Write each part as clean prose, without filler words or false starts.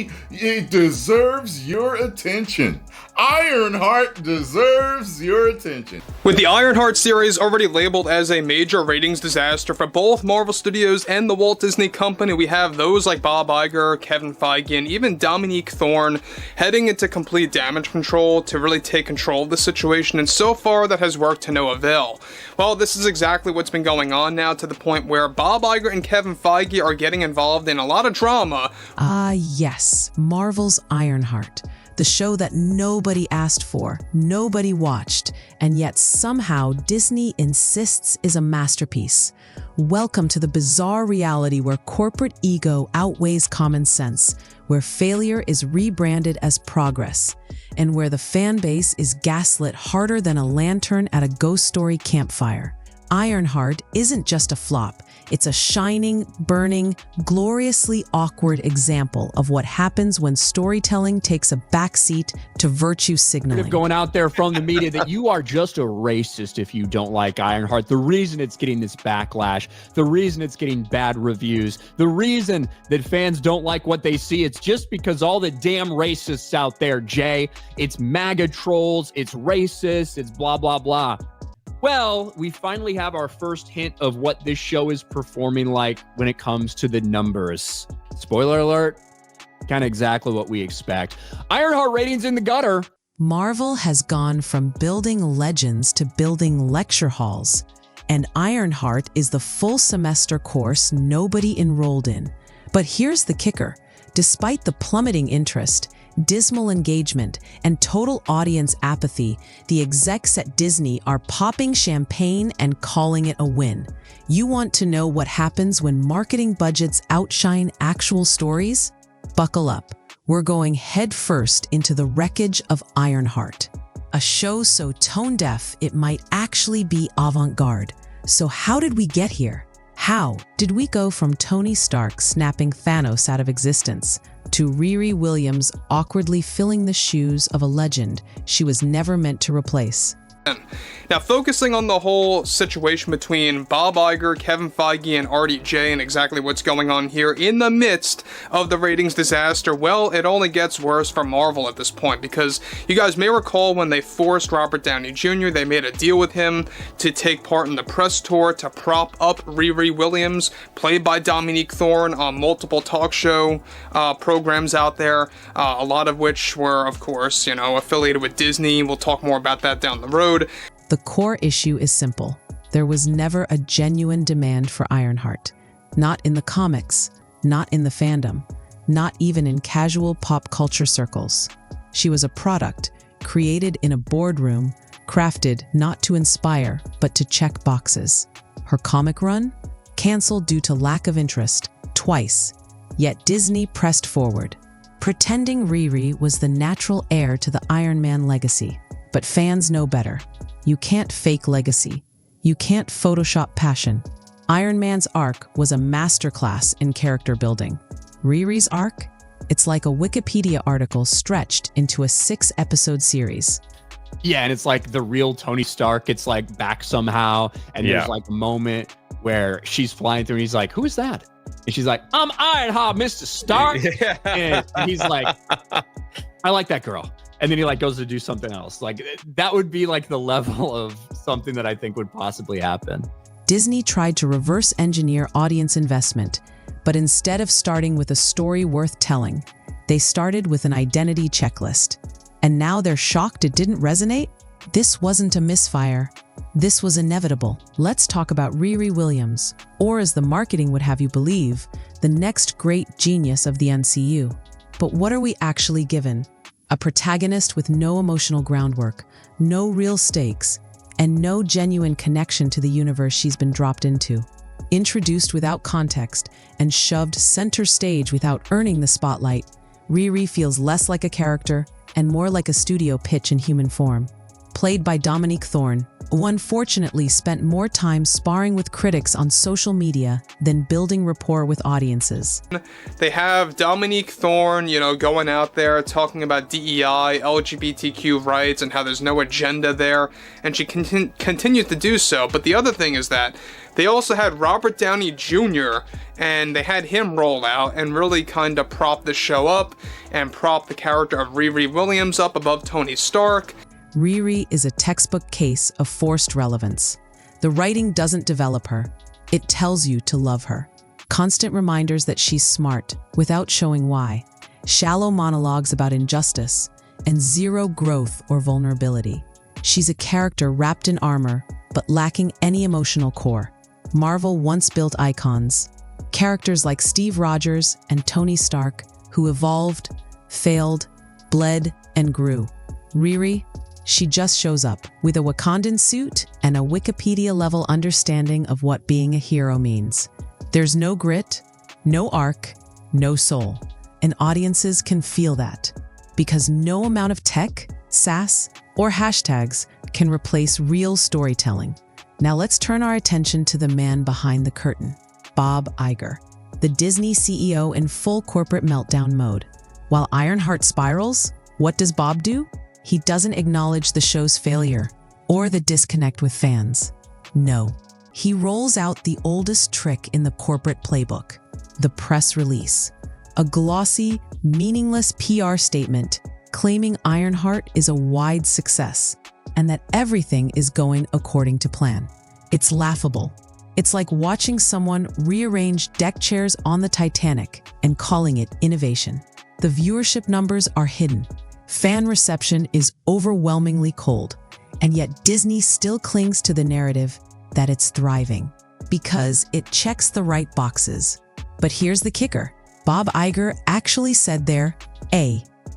Disney, it deserves your attention. Ironheart deserves your attention. With the Ironheart series already labeled as a major ratings disaster for both Marvel Studios and the Walt Disney Company, we have those like Bob Iger, Kevin Feige, and even Dominique Thorne heading into complete damage control to really take control of the situation, and so far that has worked to no avail. Well, this is exactly what's been going on now, to the point where Bob Iger and Kevin Feige are getting involved in a lot of drama. Yes, Marvel's Ironheart. The show that nobody asked for, nobody watched, and yet somehow Disney insists is a masterpiece. Welcome to the bizarre reality where corporate ego outweighs common sense, where failure is rebranded as progress, and where the fan base is gaslit harder than a lantern at a ghost story campfire. Ironheart isn't just a flop. It's a shining, burning, gloriously awkward example of what happens when storytelling takes a backseat to virtue signaling. Going out there from the media that you are just a racist if you don't like Ironheart. The reason it's getting this backlash, the reason it's getting bad reviews, the reason that fans don't like what they see, it's just because all the damn racists out there, Jay. It's MAGA trolls, it's racist, it's blah, blah, blah. Well, we finally have our first hint of what this show is performing like when it comes to the numbers. Spoiler alert, kind of exactly what we expect. Ironheart ratings in the gutter. Marvel has gone from building legends to building lecture halls, and Ironheart is the full semester course nobody enrolled in. But here's the kicker. Despite the plummeting interest, dismal engagement, and total audience apathy, the execs at Disney are popping champagne and calling it a win. You want to know what happens when marketing budgets outshine actual stories? Buckle up. We're going headfirst into the wreckage of Ironheart, a show so tone-deaf it might actually be avant-garde. So how did we get here? How did we go from Tony Stark snapping Thanos out of existence to Riri Williams awkwardly filling the shoes of a legend she was never meant to replace? Now, focusing on the whole situation between Bob Iger, Kevin Feige, and RDJ and exactly what's going on here in the midst of the ratings disaster, well, it only gets worse for Marvel at this point, because you guys may recall when they forced Robert Downey Jr., they made a deal with him to take part in the press tour to prop up Riri Williams, played by Dominique Thorne, on multiple talk show programs out there, a lot of which were, of course, affiliated with Disney. We'll talk more about that down the road. The core issue is simple. There was never a genuine demand for Ironheart. Not in the comics, not in the fandom, not even in casual pop culture circles. She was a product, created in a boardroom, crafted not to inspire, but to check boxes. Her comic run? Canceled due to lack of interest, twice. Yet Disney pressed forward, pretending Riri was the natural heir to the Iron Man legacy. But fans know better. You can't fake legacy. You can't Photoshop passion. Iron Man's arc was a masterclass in character building. Riri's arc? It's like a Wikipedia article stretched into a 6-episode series. Yeah, and it's like the real Tony Stark. It's like back somehow, and there's like a moment where she's flying through, and he's like, "Who is that?" And she's like, "I'm Ironheart, Mr. Stark." And he's like, "I like that girl." And then he goes to do something else. That would be the level of something that I think would possibly happen. Disney tried to reverse engineer audience investment, but instead of starting with a story worth telling, they started with an identity checklist. And now they're shocked it didn't resonate? This wasn't a misfire. This was inevitable. Let's talk about Riri Williams, or as the marketing would have you believe, the next great genius of the MCU. But what are we actually given? A protagonist with no emotional groundwork, no real stakes, and no genuine connection to the universe she's been dropped into. Introduced without context and shoved center stage without earning the spotlight, Riri feels less like a character and more like a studio pitch in human form. Played by Dominique Thorne, who unfortunately spent more time sparring with critics on social media than building rapport with audiences. They have Dominique Thorne, going out there talking about DEI, LGBTQ rights, and how there's no agenda there, and she continues to do so. But the other thing is that they also had Robert Downey Jr., and they had him roll out and really kind of prop the show up and prop the character of Riri Williams up above Tony Stark. Riri is a textbook case of forced relevance. The writing doesn't develop her. It tells you to love her. Constant reminders that she's smart, without showing why. Shallow monologues about injustice, and zero growth or vulnerability. She's a character wrapped in armor, but lacking any emotional core. Marvel once built icons. Characters like Steve Rogers and Tony Stark, who evolved, failed, bled, and grew. Riri, she just shows up with a Wakandan suit and a Wikipedia-level understanding of what being a hero means. There's no grit, no arc, no soul, and audiences can feel that, because no amount of tech, sass, or hashtags can replace real storytelling. Now let's turn our attention to the man behind the curtain, Bob Iger, the Disney CEO in full corporate meltdown mode. While Ironheart spirals, what does Bob do? He doesn't acknowledge the show's failure or the disconnect with fans. No, he rolls out the oldest trick in the corporate playbook, the press release. A glossy, meaningless PR statement claiming Ironheart is a wide success and that everything is going according to plan. It's laughable. It's like watching someone rearrange deck chairs on the Titanic and calling it innovation. The viewership numbers are hidden. Fan reception is overwhelmingly cold, and yet Disney still clings to the narrative that it's thriving because it checks the right boxes. But here's the kicker. Bob Iger actually said there,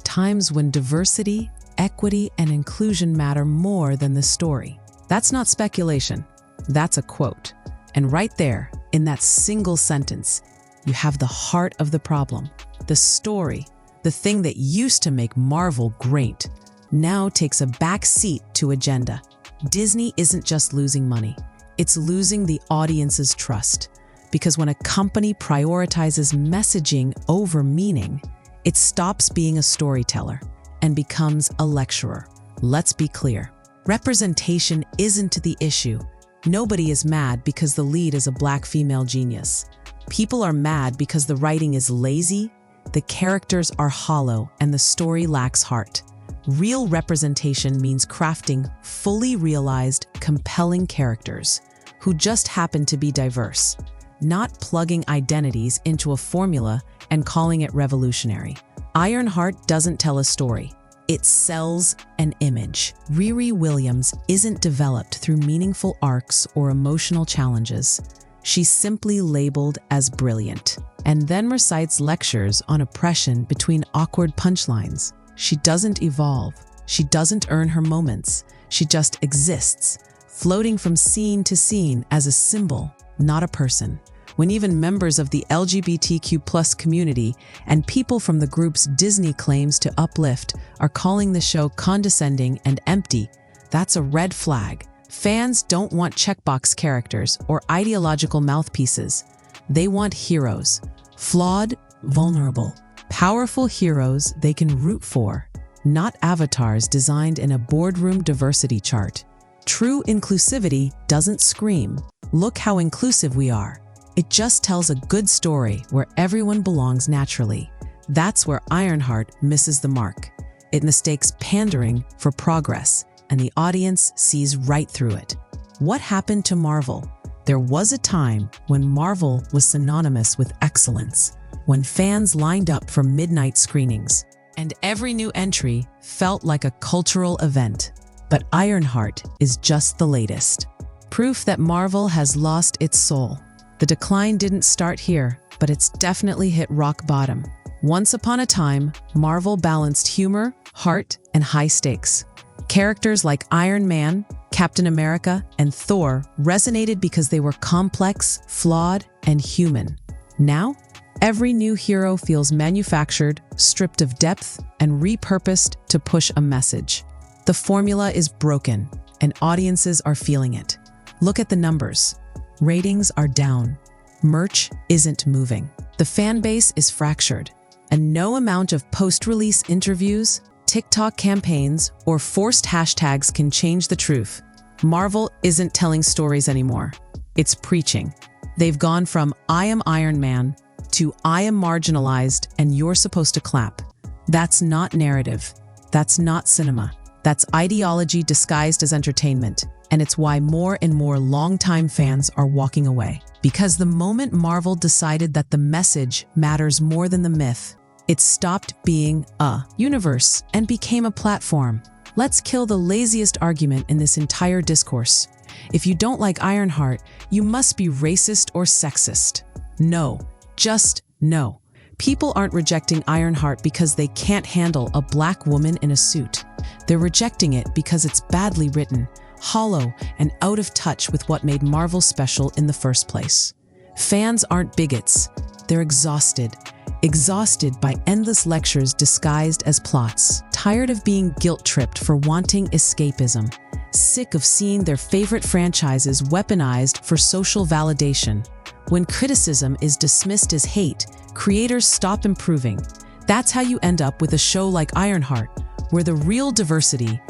times when diversity, equity, and inclusion matter more than the story. That's not speculation. That's a quote. And right there, in that single sentence, you have the heart of the problem. The story, the thing that used to make Marvel great, now takes a back seat to agenda. Disney isn't just losing money. It's losing the audience's trust. Because when a company prioritizes messaging over meaning, it stops being a storyteller and becomes a lecturer. Let's be clear. Representation isn't the issue. Nobody is mad because the lead is a Black female genius. People are mad because the writing is lazy, the characters are hollow, and the story lacks heart. Real representation means crafting fully realized, compelling characters who just happen to be diverse, not plugging identities into a formula and calling it revolutionary. Ironheart doesn't tell a story. It sells an image. Riri Williams isn't developed through meaningful arcs or emotional challenges. She's simply labeled as brilliant, and then recites lectures on oppression between awkward punchlines. She doesn't evolve. She doesn't earn her moments. She just exists, floating from scene to scene as a symbol, not a person. When even members of the LGBTQ+ community and people from the groups Disney claims to uplift are calling the show condescending and empty, that's a red flag. Fans don't want checkbox characters or ideological mouthpieces. They want heroes. Flawed, vulnerable, powerful heroes they can root for, not avatars designed in a boardroom diversity chart. True inclusivity doesn't scream, "Look how inclusive we are." It just tells a good story where everyone belongs naturally. That's where Ironheart misses the mark. It mistakes pandering for progress, and the audience sees right through it. What happened to Marvel? There was a time when Marvel was synonymous with excellence, when fans lined up for midnight screenings, and every new entry felt like a cultural event. But Ironheart is just the latest. Proof that Marvel has lost its soul. The decline didn't start here, but it's definitely hit rock bottom. Once upon a time, Marvel balanced humor, heart, and high stakes. Characters like Iron Man, Captain America, and Thor resonated because they were complex, flawed, and human. Now, every new hero feels manufactured, stripped of depth, and repurposed to push a message. The formula is broken. and audiences are feeling it. Look at the numbers. Ratings are down. Merch isn't moving. The fan base is fractured, and no amount of post-release interviews, TikTok campaigns, or forced hashtags can change the truth. Marvel isn't telling stories anymore. It's preaching. They've gone from "I am Iron Man" to "I am marginalized and you're supposed to clap." That's not narrative. That's not cinema. That's ideology disguised as entertainment. And it's why more and more longtime fans are walking away. Because the moment Marvel decided that the message matters more than the myth, it stopped being a universe and became a platform. Let's kill the laziest argument in this entire discourse. If you don't like Ironheart, you must be racist or sexist. No, just no. People aren't rejecting Ironheart because they can't handle a black woman in a suit. They're rejecting it because it's badly written, hollow, and out of touch with what made Marvel special in the first place. Fans aren't bigots. They're exhausted. Exhausted by endless lectures disguised as plots. Tired of being guilt-tripped for wanting escapism. Sick of seeing their favorite franchises weaponized for social validation. When criticism is dismissed as hate, creators stop improving. That's how you end up with a show like Ironheart, where the real diversity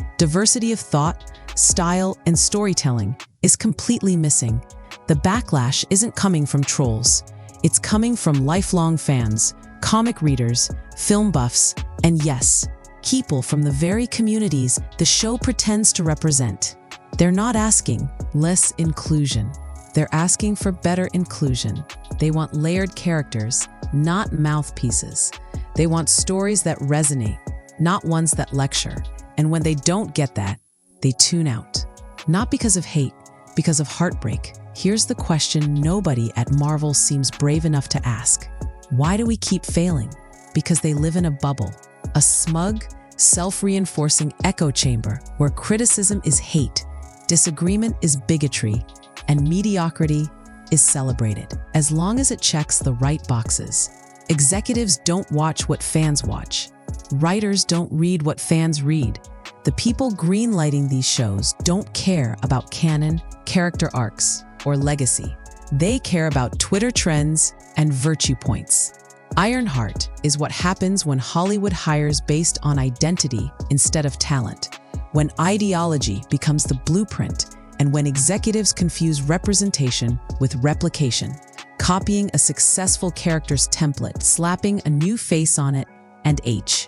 of thought, style, and storytelling is completely missing. The backlash isn't coming from trolls. It's coming from lifelong fans, comic readers, film buffs, and yes, people from the very communities the show pretends to represent. They're not asking less inclusion. They're asking for better inclusion. They want layered characters, not mouthpieces. They want stories that resonate, not ones that lecture. And when they don't get that, they tune out. Not because of hate, because of heartbreak. Here's the question nobody at Marvel seems brave enough to ask. Why do we keep failing? Because they live in a bubble, a smug, self-reinforcing echo chamber where criticism is hate, disagreement is bigotry, and mediocrity is celebrated. As long as it checks the right boxes. Executives don't watch what fans watch. Writers don't read what fans read. The people greenlighting these shows don't care about canon, character arcs, or legacy. They care about Twitter trends and virtue points. Ironheart is what happens when Hollywood hires based on identity instead of talent, when ideology becomes the blueprint, and when executives confuse representation with replication, copying a successful character's template, slapping a new face on it, and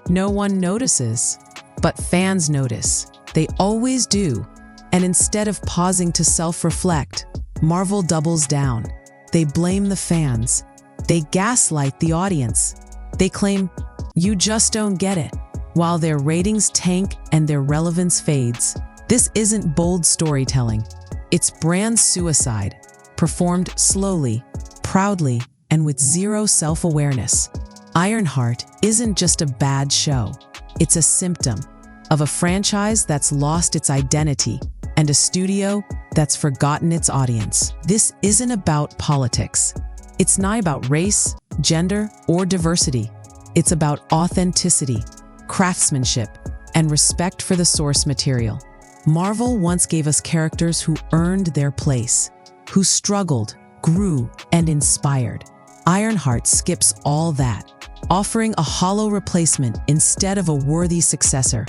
no one notices. But fans notice. They always do. And instead of pausing to self-reflect, Marvel doubles down. They blame the fans. They gaslight the audience. They claim, "You just don't get it," while their ratings tank and their relevance fades. This isn't bold storytelling. It's brand suicide, performed slowly, proudly, and with zero self-awareness. Ironheart isn't just a bad show. It's a symptom of a franchise that's lost its identity and a studio that's forgotten its audience. This isn't about politics. It's not about race, gender, or diversity. It's about authenticity, craftsmanship, and respect for the source material. Marvel once gave us characters who earned their place, who struggled, grew, and inspired. Ironheart skips all that, offering a hollow replacement instead of a worthy successor.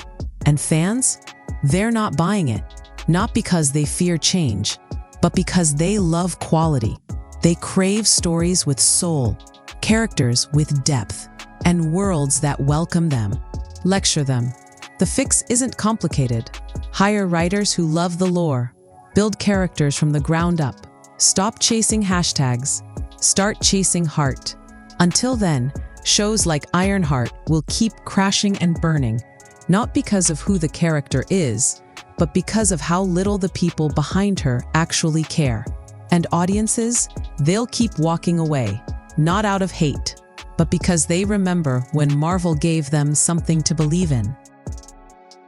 And fans? They're not buying it, not because they fear change, but because they love quality. They crave stories with soul, characters with depth, and worlds that welcome them. Lecture them. The fix isn't complicated. Hire writers who love the lore. Build characters from the ground up. Stop chasing hashtags. Start chasing heart. Until then, shows like Ironheart will keep crashing and burning, not because of who the character is, but because of how little the people behind her actually care. And audiences, they'll keep walking away, not out of hate, but because they remember when Marvel gave them something to believe in.